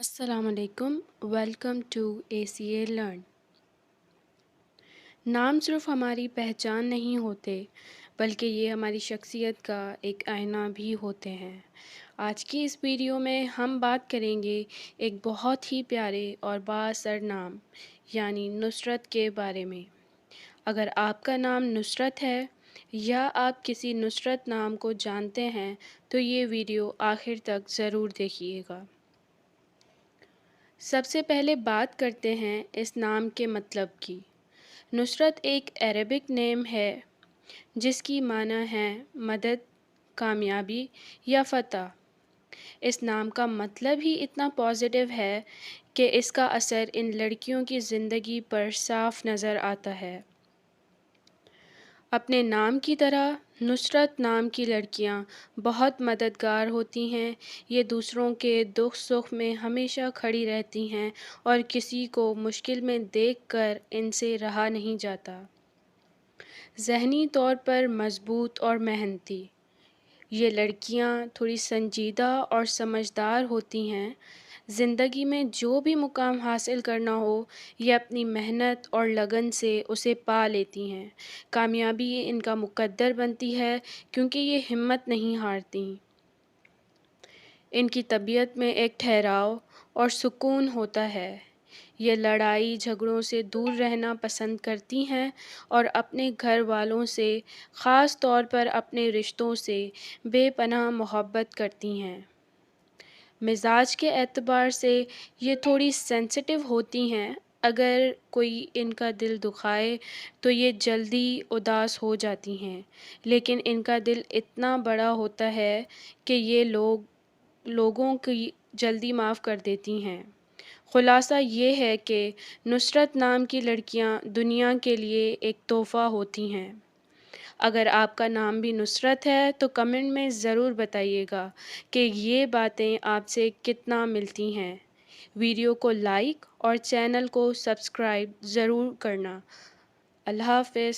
السلام علیکم، welcome to ACA learn. نام صرف ہماری پہچان نہیں ہوتے بلکہ یہ ہماری شخصیت کا ایک آئینہ بھی ہوتے ہیں۔ آج کی اس ویڈیو میں ہم بات کریں گے ایک بہت ہی پیارے اور با اثر نام یعنی نصرت کے بارے میں۔ اگر آپ کا نام نصرت ہے یا آپ کسی نصرت نام کو جانتے ہیں تو یہ ویڈیو آخر تک ضرور دیکھیے گا۔ سب سے پہلے بات کرتے ہیں اس نام کے مطلب کی۔ نصرت ایک عربک نیم ہے جس کی معنی ہے مدد، کامیابی یا فتح۔ اس نام کا مطلب ہی اتنا پازیٹیو ہے کہ اس کا اثر ان لڑکیوں کی زندگی پر صاف نظر آتا ہے۔ اپنے نام کی طرح نصرت نام کی لڑکیاں بہت مددگار ہوتی ہیں۔ یہ دوسروں کے دکھ سکھ میں ہمیشہ کھڑی رہتی ہیں اور کسی کو مشکل میں دیکھ کر ان سے رہا نہیں جاتا۔ ذہنی طور پر مضبوط اور محنتی، یہ لڑکیاں تھوڑی سنجیدہ اور سمجھدار ہوتی ہیں۔ زندگی میں جو بھی مقام حاصل کرنا ہو یہ اپنی محنت اور لگن سے اسے پا لیتی ہیں۔ کامیابی ان کا مقدر بنتی ہے کیونکہ یہ ہمت نہیں ہارتی۔ ان کی طبیعت میں ایک ٹھہراؤ اور سکون ہوتا ہے۔ یہ لڑائی جھگڑوں سے دور رہنا پسند کرتی ہیں اور اپنے گھر والوں سے، خاص طور پر اپنے رشتوں سے بے پناہ محبت کرتی ہیں۔ مزاج کے اعتبار سے یہ تھوڑی سینسٹیو ہوتی ہیں۔ اگر کوئی ان کا دل دکھائے تو یہ جلدی اداس ہو جاتی ہیں، لیکن ان کا دل اتنا بڑا ہوتا ہے کہ یہ لوگوں کی جلدی معاف کر دیتی ہیں۔ خلاصہ یہ ہے کہ نصرت نام کی لڑکیاں دنیا کے لیے ایک تحفہ ہوتی ہیں۔ اگر آپ کا نام بھی نصرت ہے تو کمنٹ میں ضرور بتائیے گا کہ یہ باتیں آپ سے کتنا ملتی ہیں۔ ویڈیو کو لائک اور چینل کو سبسکرائب ضرور کرنا۔ اللہ حافظ۔